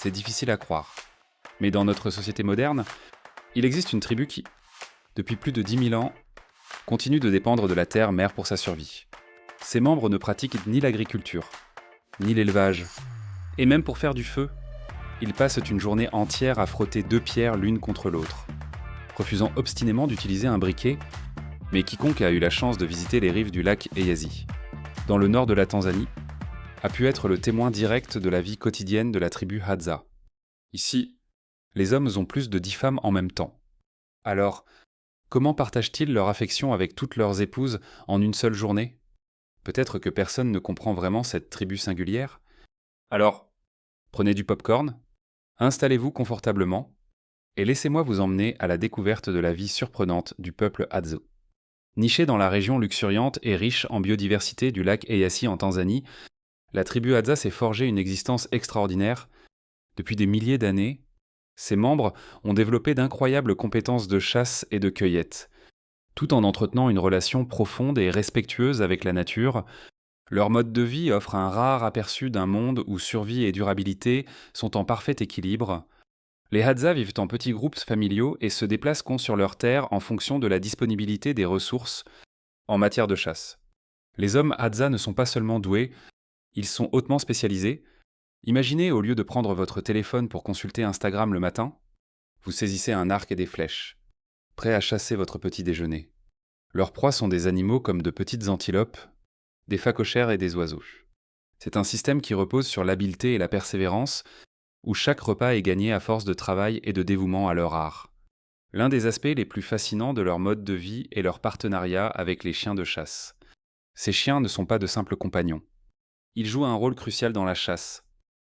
C'est difficile à croire. Mais dans notre société moderne, il existe une tribu qui, depuis plus de 10 000 ans, continue de dépendre de la terre mère pour sa survie. Ses membres ne pratiquent ni l'agriculture, ni l'élevage, et même pour faire du feu, ils passent une journée entière à frotter deux pierres l'une contre l'autre, refusant obstinément d'utiliser un briquet, mais quiconque a eu la chance de visiter les rives du lac Eyasi, dans le nord de la Tanzanie, a pu être le témoin direct de la vie quotidienne de la tribu Hadza. Ici, les hommes ont plus de 10 femmes en même temps. Alors, comment partagent-ils leur affection avec toutes leurs épouses en une seule journée ? Peut-être que personne ne comprend vraiment cette tribu singulière. Alors, prenez du popcorn, installez-vous confortablement, et laissez-moi vous emmener à la découverte de la vie surprenante du peuple Hadza. Nichée dans la région luxuriante et riche en biodiversité du lac Eyasi en Tanzanie, la tribu Hadza s'est forgée une existence extraordinaire. Depuis des milliers d'années, ses membres ont développé d'incroyables compétences de chasse et de cueillette. Tout en entretenant une relation profonde et respectueuse avec la nature, leur mode de vie offre un rare aperçu d'un monde où survie et durabilité sont en parfait équilibre. Les Hadza vivent en petits groupes familiaux et se déplacent sur leur terre en fonction de la disponibilité des ressources en matière de chasse. Les hommes Hadza ne sont pas seulement doués, ils sont hautement spécialisés. Imaginez, au lieu de prendre votre téléphone pour consulter Instagram le matin, vous saisissez un arc et des flèches, prêts à chasser votre petit déjeuner. Leurs proies sont des animaux comme de petites antilopes, des phacochères et des oiseaux. C'est un système qui repose sur l'habileté et la persévérance, où chaque repas est gagné à force de travail et de dévouement à leur art. L'un des aspects les plus fascinants de leur mode de vie est leur partenariat avec les chiens de chasse. Ces chiens ne sont pas de simples compagnons. Ils jouent un rôle crucial dans la chasse.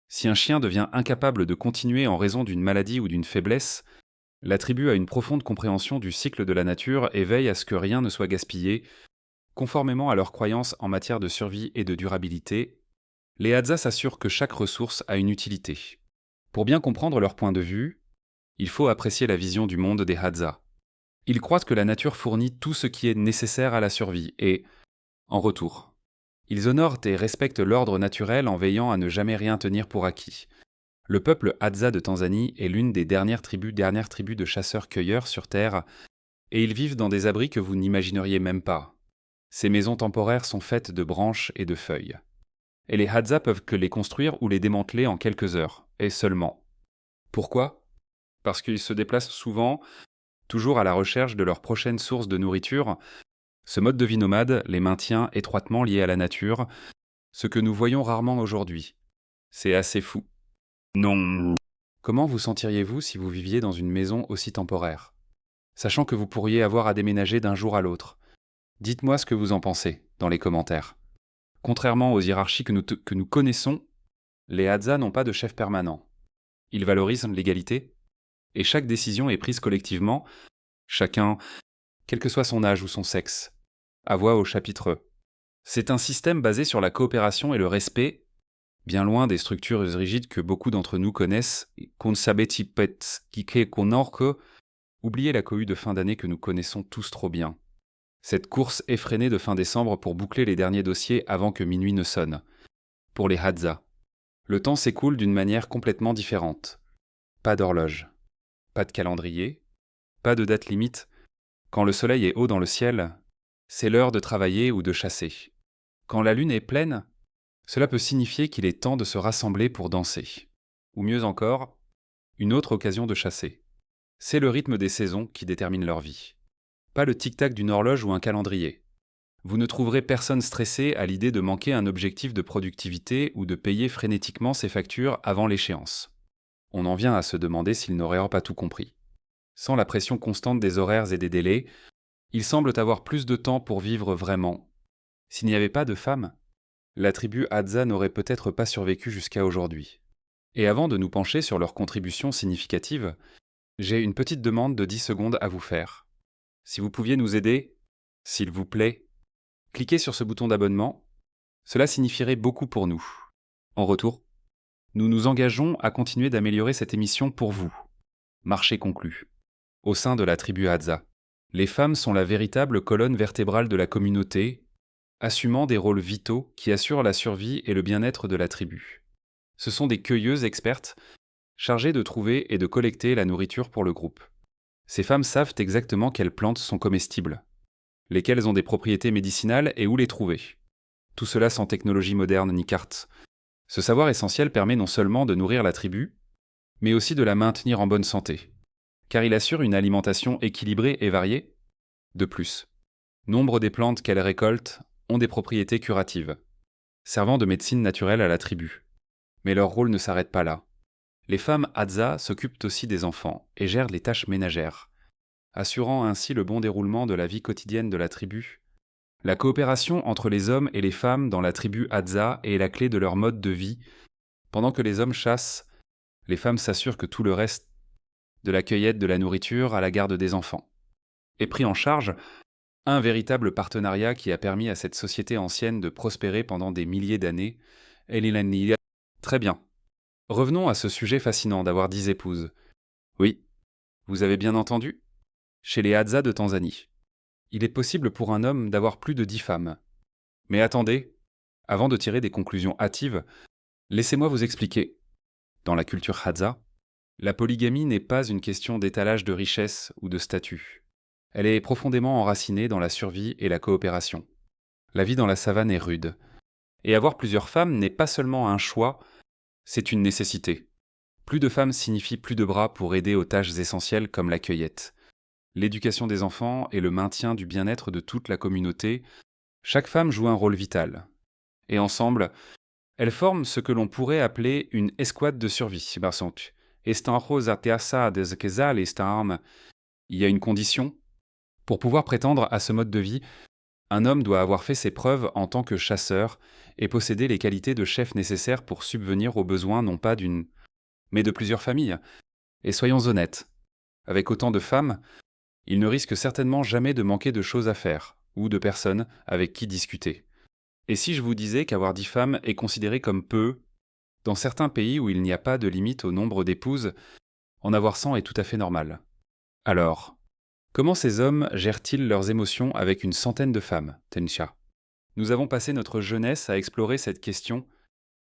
Si un chien devient incapable de continuer en raison d'une maladie ou d'une faiblesse, la tribu a une profonde compréhension du cycle de la nature et veille à ce que rien ne soit gaspillé. Conformément à leurs croyances en matière de survie et de durabilité, les Hadza s'assurent que chaque ressource a une utilité. Pour bien comprendre leur point de vue, il faut apprécier la vision du monde des Hadza. Ils croient que la nature fournit tout ce qui est nécessaire à la survie et, en retour, ils honorent et respectent l'ordre naturel en veillant à ne jamais rien tenir pour acquis. Le peuple Hadza de Tanzanie est l'une des dernières tribus de chasseurs-cueilleurs sur Terre, et ils vivent dans des abris que vous n'imagineriez même pas. Ces maisons temporaires sont faites de branches et de feuilles. Et les Hadza peuvent que les construire ou les démanteler en quelques heures, et seulement. Pourquoi ? Parce qu'ils se déplacent souvent, toujours à la recherche de leur prochaine source de nourriture. Ce mode de vie nomade les maintient étroitement liés à la nature, ce que nous voyons rarement aujourd'hui. C'est assez fou. Non. Comment vous sentiriez-vous si vous viviez dans une maison aussi temporaire, sachant que vous pourriez avoir à déménager d'un jour à l'autre ? Dites-moi ce que vous en pensez dans les commentaires. Contrairement aux hiérarchies que nous connaissons, les Hadza n'ont pas de chef permanent. Ils valorisent l'égalité, et chaque décision est prise collectivement, chacun, quel que soit son âge ou son sexe, à voix au chapitre E. C'est un système basé sur la coopération et le respect, bien loin des structures rigides que beaucoup d'entre nous connaissent, oubliez la cohue de fin d'année que nous connaissons tous trop bien. Cette course effrénée de fin décembre pour boucler les derniers dossiers avant que minuit ne sonne. Pour les Hadza, le temps s'écoule d'une manière complètement différente. Pas d'horloge, pas de calendrier, pas de date limite. Quand le soleil est haut dans le ciel, c'est l'heure de travailler ou de chasser. Quand la lune est pleine, cela peut signifier qu'il est temps de se rassembler pour danser. Ou mieux encore, une autre occasion de chasser. C'est le rythme des saisons qui détermine leur vie. Pas le tic-tac d'une horloge ou un calendrier. Vous ne trouverez personne stressé à l'idée de manquer un objectif de productivité ou de payer frénétiquement ses factures avant l'échéance. On en vient à se demander s'ils n'auraient pas tout compris. Sans la pression constante des horaires et des délais, ils semblent avoir plus de temps pour vivre vraiment. S'il n'y avait pas de femmes, la tribu Hadza n'aurait peut-être pas survécu jusqu'à aujourd'hui. Et avant de nous pencher sur leurs contributions significatives, j'ai une petite demande de 10 secondes à vous faire. Si vous pouviez nous aider, s'il vous plaît, cliquez sur ce bouton d'abonnement. Cela signifierait beaucoup pour nous. En retour, nous nous engageons à continuer d'améliorer cette émission pour vous. Marché conclu. Au sein de la tribu Hadza, les femmes sont la véritable colonne vertébrale de la communauté, assumant des rôles vitaux qui assurent la survie et le bien-être de la tribu. Ce sont des cueilleuses expertes chargées de trouver et de collecter la nourriture pour le groupe. Ces femmes savent exactement quelles plantes sont comestibles, lesquelles ont des propriétés médicinales et où les trouver. Tout cela sans technologie moderne ni carte. Ce savoir essentiel permet non seulement de nourrir la tribu, mais aussi de la maintenir en bonne santé, car il assure une alimentation équilibrée et variée. De plus, nombre des plantes qu'elles récoltent ont des propriétés curatives, servant de médecine naturelle à la tribu. Mais leur rôle ne s'arrête pas là. Les femmes Hadza s'occupent aussi des enfants et gèrent les tâches ménagères, assurant ainsi le bon déroulement de la vie quotidienne de la tribu. La coopération entre les hommes et les femmes dans la tribu Hadza est la clé de leur mode de vie. Pendant que les hommes chassent, les femmes s'assurent que tout le reste, de la cueillette de la nourriture à la garde des enfants, est pris en charge, un véritable partenariat qui a permis à cette société ancienne de prospérer pendant des milliers d'années. Très bien. Revenons à ce sujet fascinant d'avoir 10 épouses. Oui, vous avez bien entendu. Chez les Hadza de Tanzanie, il est possible pour un homme d'avoir plus de 10 femmes. Mais attendez, avant de tirer des conclusions hâtives, laissez-moi vous expliquer. Dans la culture Hadza, la polygamie n'est pas une question d'étalage de richesse ou de statut. Elle est profondément enracinée dans la survie et la coopération. La vie dans la savane est rude. Et avoir plusieurs femmes n'est pas seulement un choix, c'est une nécessité. Plus de femmes signifie plus de bras pour aider aux tâches essentielles comme la cueillette, l'éducation des enfants et le maintien du bien-être de toute la communauté. Chaque femme joue un rôle vital. Et ensemble, elles forment ce que l'on pourrait appeler une escouade de survie. Il y a une condition. Pour pouvoir prétendre à ce mode de vie, un homme doit avoir fait ses preuves en tant que chasseur et posséder les qualités de chef nécessaires pour subvenir aux besoins non pas d'une, mais de plusieurs familles. Et soyons honnêtes, avec autant de femmes, il ne risque certainement jamais de manquer de choses à faire ou de personnes avec qui discuter. Et si je vous disais qu'avoir 10 femmes est considéré comme peu, dans certains pays où il n'y a pas de limite au nombre d'épouses, en avoir 100 est tout à fait normal. Alors, comment ces hommes gèrent-ils leurs émotions avec une centaine de femmes, Tensha? Nous avons passé notre jeunesse à explorer cette question,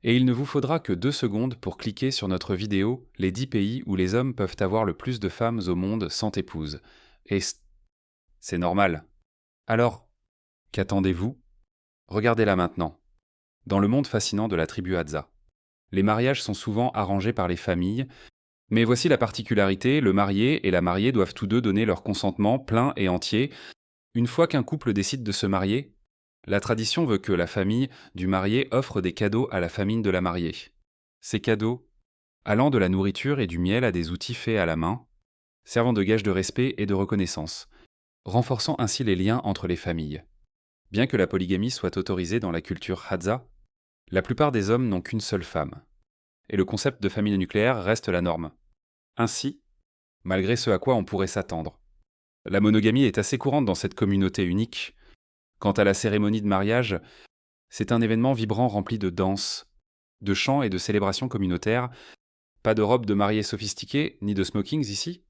et il ne vous faudra que 2 secondes pour cliquer sur notre vidéo « Les 10 pays où les hommes peuvent avoir le plus de femmes au monde sans épouse ». Et c'est normal. Alors, qu'attendez-vous? Regardez-la maintenant. Dans le monde fascinant de la tribu Hadza, les mariages sont souvent arrangés par les familles, mais voici la particularité, le marié et la mariée doivent tous deux donner leur consentement plein et entier. Une fois qu'un couple décide de se marier, la tradition veut que la famille du marié offre des cadeaux à la famille de la mariée. Ces cadeaux, allant de la nourriture et du miel à des outils faits à la main, servant de gage de respect et de reconnaissance, renforçant ainsi les liens entre les familles. Bien que la polygamie soit autorisée dans la culture Hadza, la plupart des hommes n'ont qu'une seule femme, et le concept de famille nucléaire reste la norme. Ainsi, malgré ce à quoi on pourrait s'attendre, la monogamie est assez courante dans cette communauté unique. Quant à la cérémonie de mariage, c'est un événement vibrant rempli de danses, de chants et de célébrations communautaires. Pas de robes de mariée sophistiquées, ni de smokings ici.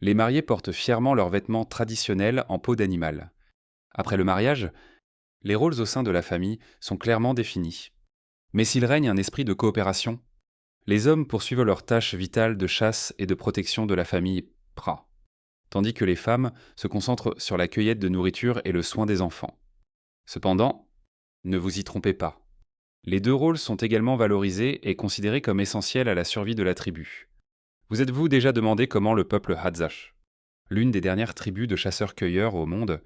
Les mariés portent fièrement leurs vêtements traditionnels en peau d'animal. Après le mariage, les rôles au sein de la famille sont clairement définis. Mais s'il règne un esprit de coopération, les hommes poursuivent leurs tâches vitales de chasse et de protection de la famille Pra, tandis que les femmes se concentrent sur la cueillette de nourriture et le soin des enfants. Cependant, ne vous y trompez pas. Les 2 rôles sont également valorisés et considérés comme essentiels à la survie de la tribu. Vous êtes-vous déjà demandé comment le peuple Hadzash, l'une des dernières tribus de chasseurs-cueilleurs au monde,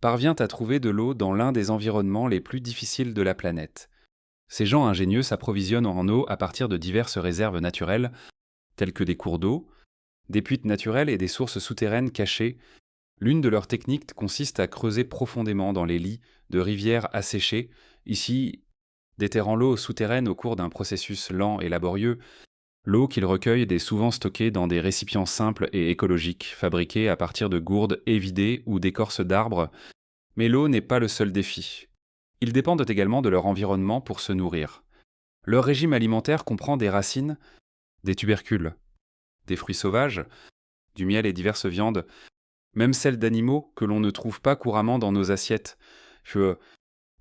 parvient à trouver de l'eau dans l'un des environnements les plus difficiles de la planète? Ces gens ingénieux s'approvisionnent en eau à partir de diverses réserves naturelles, telles que des cours d'eau, des puits naturelles et des sources souterraines cachées. L'une de leurs techniques consiste à creuser profondément dans les lits de rivières asséchées, ici déterrant l'eau souterraine au cours d'un processus lent et laborieux. L'eau qu'ils recueillent est souvent stockée dans des récipients simples et écologiques, fabriqués à partir de gourdes évidées ou d'écorces d'arbres. Mais l'eau n'est pas le seul défi. Ils dépendent également de leur environnement pour se nourrir. Leur régime alimentaire comprend des racines, des tubercules, des fruits sauvages, du miel et diverses viandes, même celles d'animaux que l'on ne trouve pas couramment dans nos assiettes,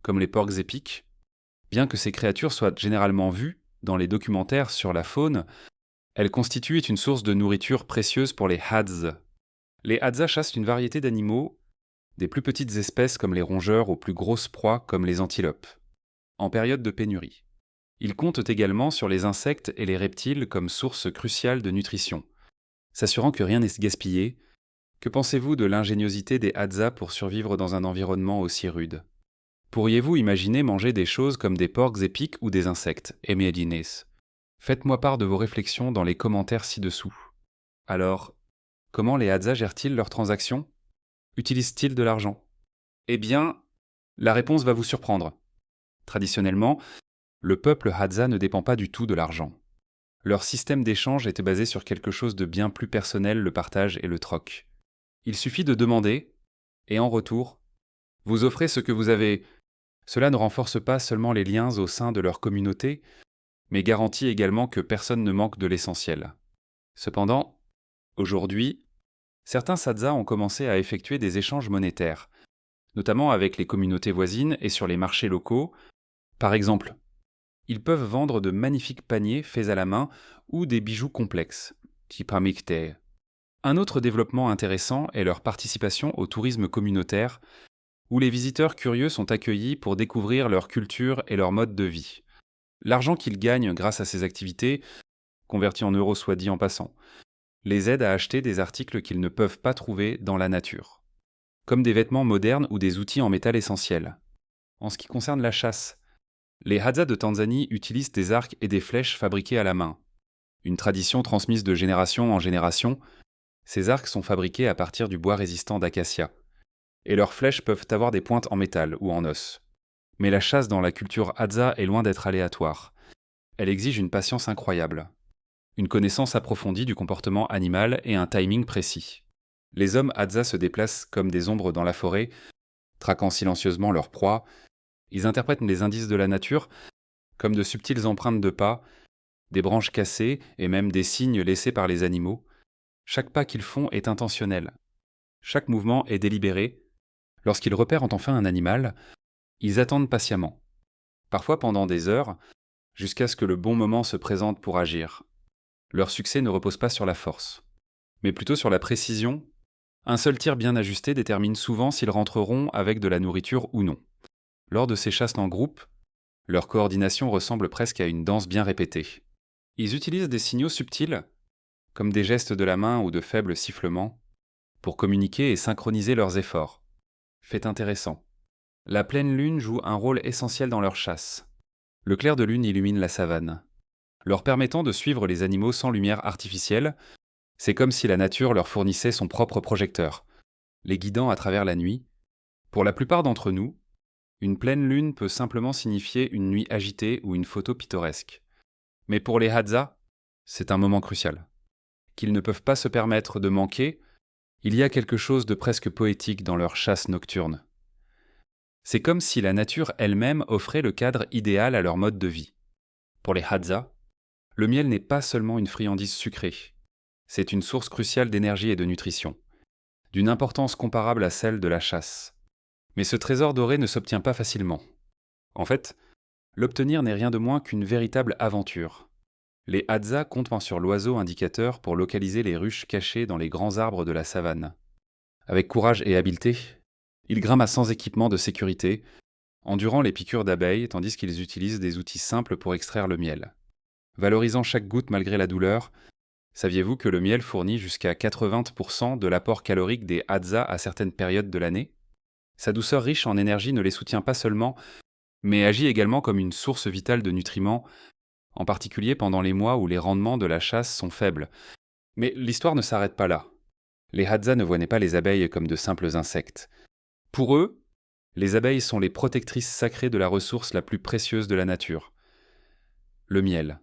comme les porcs épics. Bien que ces créatures soient généralement vues dans les documentaires sur la faune, Elle constitue une source de nourriture précieuse pour les Hadza. Les Hadza chassent une variété d'animaux, des plus petites espèces comme les rongeurs aux plus grosses proies comme les antilopes, en période de pénurie. Ils comptent également sur les insectes et les reptiles comme source cruciale de nutrition, s'assurant que rien n'est gaspillé. Que pensez-vous de l'ingéniosité des Hadza pour survivre dans un environnement aussi rude? Pourriez-vous imaginer manger des choses comme des porcs épics ou des insectes? Imaginez. Faites-moi part de vos réflexions dans les commentaires ci-dessous. Alors, comment les Hadza gèrent-ils leurs transactions? Utilisent-ils de l'argent? Eh bien, la réponse va vous surprendre. Traditionnellement, le peuple Hadza ne dépend pas du tout de l'argent. Leur système d'échange était basé sur quelque chose de bien plus personnel, le partage et le troc. Il suffit de demander, et en retour, vous offrez ce que vous avez. Cela ne renforce pas seulement les liens au sein de leur communauté, mais garantit également que personne ne manque de l'essentiel. Cependant, aujourd'hui, certains Hadza ont commencé à effectuer des échanges monétaires, notamment avec les communautés voisines et sur les marchés locaux. Par exemple, ils peuvent vendre de magnifiques paniers faits à la main ou des bijoux complexes, type amicté. Un autre développement intéressant est leur participation au tourisme communautaire, où les visiteurs curieux sont accueillis pour découvrir leur culture et leur mode de vie. L'argent qu'ils gagnent grâce à ces activités, convertis en euros soit dit en passant, les aide à acheter des articles qu'ils ne peuvent pas trouver dans la nature, comme des vêtements modernes ou des outils en métal essentiels. En ce qui concerne la chasse, les Hadza de Tanzanie utilisent des arcs et des flèches fabriqués à la main. Une tradition transmise de génération en génération, ces arcs sont fabriqués à partir du bois résistant d'acacia, et leurs flèches peuvent avoir des pointes en métal ou en os. Mais la chasse dans la culture Hadza est loin d'être aléatoire. Elle exige une patience incroyable, une connaissance approfondie du comportement animal et un timing précis. Les hommes Hadza se déplacent comme des ombres dans la forêt, traquant silencieusement leur proie. Ils interprètent les indices de la nature comme de subtiles empreintes de pas, des branches cassées et même des signes laissés par les animaux. Chaque pas qu'ils font est intentionnel. Chaque mouvement est délibéré. Lorsqu'ils repèrent enfin un animal, ils attendent patiemment, parfois pendant des heures, jusqu'à ce que le bon moment se présente pour agir. Leur succès ne repose pas sur la force, mais plutôt sur la précision. Un seul tir bien ajusté détermine souvent s'ils rentreront avec de la nourriture ou non. Lors de ces chasses en groupe, leur coordination ressemble presque à une danse bien répétée. Ils utilisent des signaux subtils, comme des gestes de la main ou de faibles sifflements, pour communiquer et synchroniser leurs efforts. Fait intéressant. La pleine lune joue un rôle essentiel dans leur chasse. Le clair de lune illumine la savane, leur permettant de suivre les animaux sans lumière artificielle. C'est comme si la nature leur fournissait son propre projecteur, les guidant à travers la nuit. Pour la plupart d'entre nous, une pleine lune peut simplement signifier une nuit agitée ou une photo pittoresque. Mais pour les Hadza, c'est un moment crucial, qu'ils ne peuvent pas se permettre de manquer. Il y a quelque chose de presque poétique dans leur chasse nocturne. C'est comme si la nature elle-même offrait le cadre idéal à leur mode de vie. Pour les Hadza, le miel n'est pas seulement une friandise sucrée, c'est une source cruciale d'énergie et de nutrition, d'une importance comparable à celle de la chasse. Mais ce trésor doré ne s'obtient pas facilement. En fait, l'obtenir n'est rien de moins qu'une véritable aventure. Les Hadza comptent sur l'oiseau indicateur pour localiser les ruches cachées dans les grands arbres de la savane. Avec courage et habileté, ils grimpent sans équipement de sécurité, endurant les piqûres d'abeilles tandis qu'ils utilisent des outils simples pour extraire le miel. Valorisant chaque goutte malgré la douleur, saviez-vous que le miel fournit jusqu'à 80% de l'apport calorique des Hadza à certaines périodes de l'année? Sa douceur riche en énergie ne les soutient pas seulement, mais agit également comme une source vitale de nutriments, en particulier pendant les mois où les rendements de la chasse sont faibles. Mais l'histoire ne s'arrête pas là. Les Hadza ne voyaient pas les abeilles comme de simples insectes. Pour eux, les abeilles sont les protectrices sacrées de la ressource la plus précieuse de la nature, le miel.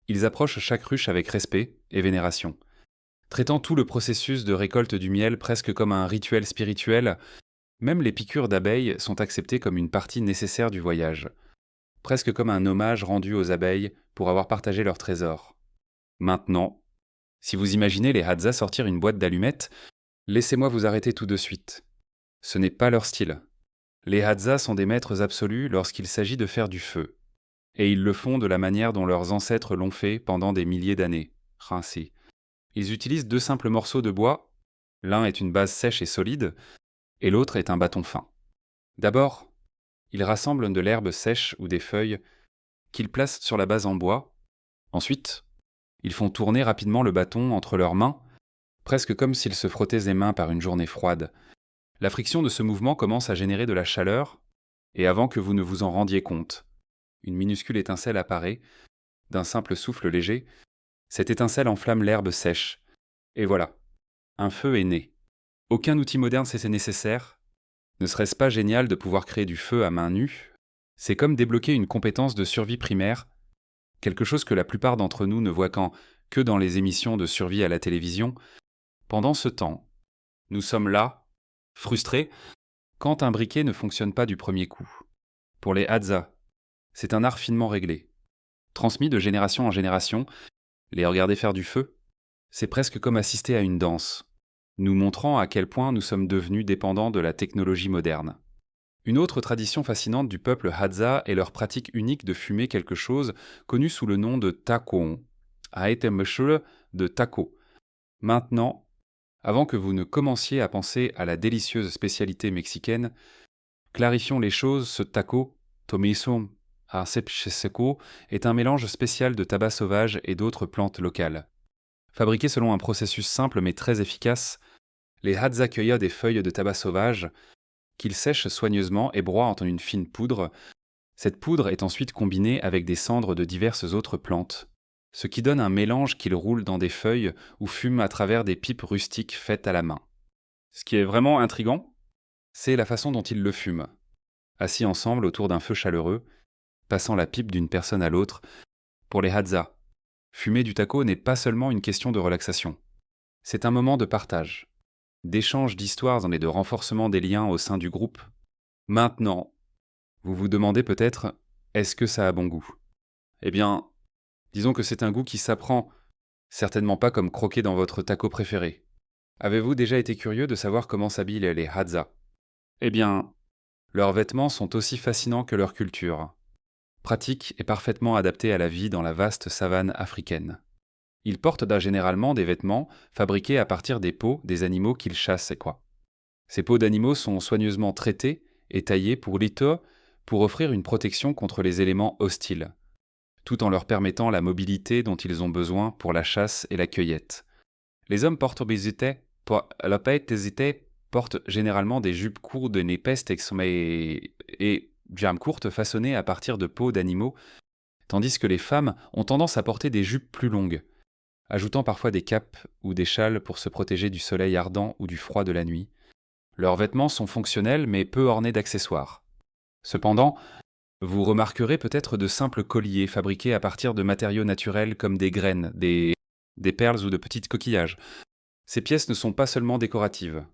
Ils approchent chaque ruche avec respect et vénération, traitant tout le processus de récolte du miel presque comme un rituel spirituel. Même les piqûres d'abeilles sont acceptées comme une partie nécessaire du voyage, presque comme un hommage rendu aux abeilles pour avoir partagé leur trésor. Maintenant, si vous imaginez les Hadza sortir une boîte d'allumettes, laissez-moi vous arrêter tout de suite. Ce n'est pas leur style. Les Hadza sont des maîtres absolus lorsqu'il s'agit de faire du feu. Et ils le font de la manière dont leurs ancêtres l'ont fait pendant des milliers d'années. rincé. Ils utilisent 2 simples morceaux de bois, l'un est une base sèche et solide, et l'autre est un bâton fin. D'abord, ils rassemblent de l'herbe sèche ou des feuilles qu'ils placent sur la base en bois. Ensuite, ils font tourner rapidement le bâton entre leurs mains, presque comme s'ils se frottaient les mains par une journée froide. La friction de ce mouvement commence à générer de la chaleur, et avant que vous ne vous en rendiez compte, une minuscule étincelle apparaît, d'un simple souffle léger. Cette étincelle enflamme l'herbe sèche. Et voilà, un feu est né. Aucun outil moderne s'était nécessaire. Ne serait-ce pas génial de pouvoir créer du feu à main nue? C'est comme débloquer une compétence de survie primaire, quelque chose que la plupart d'entre nous ne voient que dans les émissions de survie à la télévision. Pendant ce temps, nous sommes là, frustrés, quand un briquet ne fonctionne pas du premier coup. Pour les Hadza, c'est un art finement réglé. Transmis de génération en génération, les regarder faire du feu, c'est presque comme assister à une danse, nous montrant à quel point nous sommes devenus dépendants de la technologie moderne. Une autre tradition fascinante du peuple Hadza est leur pratique unique de fumer quelque chose connu sous le nom de takoon, a été meshul de taco. Maintenant, avant que vous ne commenciez à penser à la délicieuse spécialité mexicaine, clarifions les choses, ce taco, tomisom arcepcheseko, est un mélange spécial de tabac sauvage et d'autres plantes locales. Fabriqué selon un processus simple mais très efficace, les Hadza cueillent des feuilles de tabac sauvage qu'ils sèchent soigneusement et broient en une fine poudre. Cette poudre est ensuite combinée avec des cendres de diverses autres plantes, ce qui donne un mélange qu'ils roulent dans des feuilles ou fument à travers des pipes rustiques faites à la main. Ce qui est vraiment intriguant, c'est la façon dont ils le fument. Assis ensemble autour d'un feu chaleureux, passant la pipe d'une personne à l'autre. Pour les Hadza, fumer du taco n'est pas seulement une question de relaxation. C'est un moment de partage, d'échange d'histoires et de renforcement des liens au sein du groupe. Maintenant, vous vous demandez peut-être, est-ce que ça a bon goût? Eh bien, disons que c'est un goût qui s'apprend, certainement pas comme croquer dans votre taco préféré. Avez-vous déjà été curieux de savoir comment s'habillent les Hadza? Eh bien, leurs vêtements sont aussi fascinants que leur culture. Pratiques et parfaitement adaptés à la vie dans la vaste savane africaine. Ils portent généralement des vêtements fabriqués à partir des peaux des animaux qu'ils chassent. Ces peaux d'animaux sont soigneusement traitées et taillées pour offrir une protection contre les éléments hostiles, tout en leur permettant la mobilité dont ils ont besoin pour la chasse et la cueillette. Les hommes portent généralement des jupes courtes et épaisses et jambes courtes façonnées à partir de peaux d'animaux, tandis que les femmes ont tendance à porter des jupes plus longues, ajoutant parfois des capes ou des châles pour se protéger du soleil ardent ou du froid de la nuit. Leurs vêtements sont fonctionnels mais peu ornés d'accessoires. Cependant, vous remarquerez peut-être de simples colliers fabriqués à partir de matériaux naturels comme des graines, des perles ou de petits coquillages. Ces pièces ne sont pas seulement décoratives.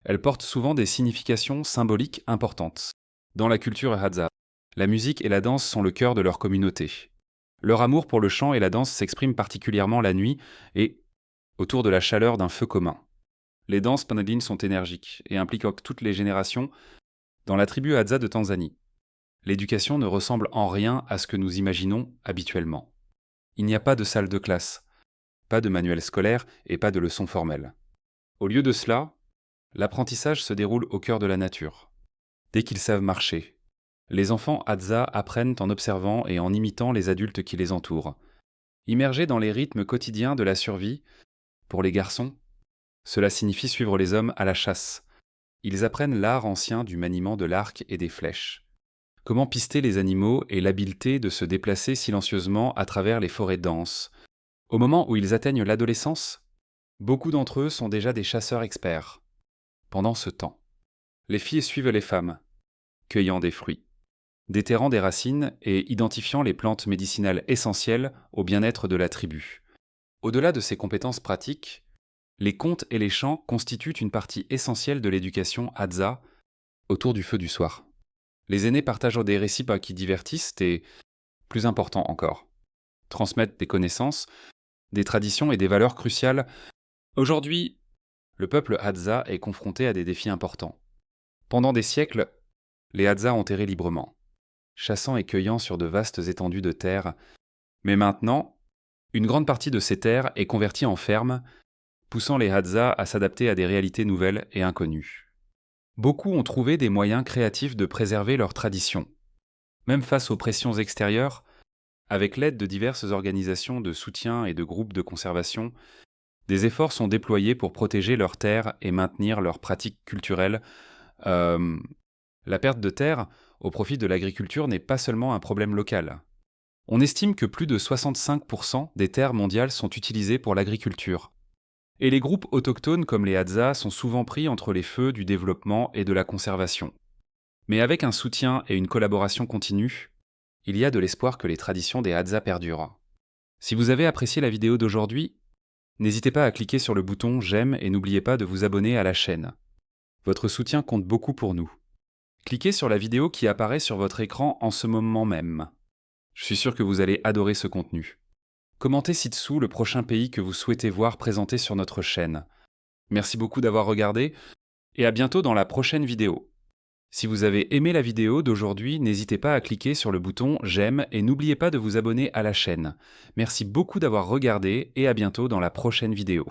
Elles portent souvent des significations symboliques importantes. Dans la culture Hadza, la musique et la danse sont le cœur de leur communauté. Leur amour pour le chant et la danse s'exprime particulièrement la nuit et autour de la chaleur d'un feu commun. Les danses panadines sont énergiques et impliquent toutes les générations. Dans la tribu Hadza de Tanzanie, l'éducation ne ressemble en rien à ce que nous imaginons habituellement. Il n'y a pas de salle de classe, pas de manuel scolaire et pas de leçons formelles. Au lieu de cela, l'apprentissage se déroule au cœur de la nature. Dès qu'ils savent marcher, les enfants Hadza apprennent en observant et en imitant les adultes qui les entourent. Immergés dans les rythmes quotidiens de la survie, pour les garçons, cela signifie suivre les hommes à la chasse. Ils apprennent l'art ancien du maniement de l'arc et des flèches. Comment pister les animaux et l'habileté de se déplacer silencieusement à travers les forêts denses. Au moment où ils atteignent l'adolescence, beaucoup d'entre eux sont déjà des chasseurs experts. Pendant ce temps, les filles suivent les femmes, cueillant des fruits, déterrant des racines et identifiant les plantes médicinales essentielles au bien-être de la tribu. Au-delà de ces compétences pratiques, les contes et les chants constituent une partie essentielle de l'éducation Hadza autour du feu du soir. Les aînés partagent des récits qui divertissent et, plus important encore, transmettent des connaissances, des traditions et des valeurs cruciales. Aujourd'hui, le peuple Hadza est confronté à des défis importants. Pendant des siècles, les Hadza ont erré librement, chassant et cueillant sur de vastes étendues de terre. Mais maintenant, Une grande partie de ces terres est convertie en fermes, poussant les Hadza à s'adapter à des réalités nouvelles et inconnues. Beaucoup ont trouvé des moyens créatifs de préserver leurs traditions. Même face aux pressions extérieures, avec l'aide de diverses organisations de soutien et de groupes de conservation, des efforts sont déployés pour protéger leurs terres et maintenir leurs pratiques culturelles. Euh, la perte de terres au profit de l'agriculture n'est pas seulement un problème local. On estime que plus de 65% des terres mondiales sont utilisées pour l'agriculture. Et les groupes autochtones comme les Hadza sont souvent pris entre les feux du développement et de la conservation. Mais avec un soutien et une collaboration continue, il y a de l'espoir que les traditions des Hadza perdurent. Si vous avez apprécié la vidéo d'aujourd'hui, n'hésitez pas à cliquer sur le bouton j'aime et n'oubliez pas de vous abonner à la chaîne. Votre soutien compte beaucoup pour nous. Cliquez sur la vidéo qui apparaît sur votre écran en ce moment même. Je suis sûr que vous allez adorer ce contenu. Commentez ci-dessous le prochain pays que vous souhaitez voir présenté sur notre chaîne. Merci beaucoup d'avoir regardé et à bientôt dans la prochaine vidéo. Si vous avez aimé la vidéo d'aujourd'hui, n'hésitez pas à cliquer sur le bouton j'aime et n'oubliez pas de vous abonner à la chaîne. Merci beaucoup d'avoir regardé et à bientôt dans la prochaine vidéo.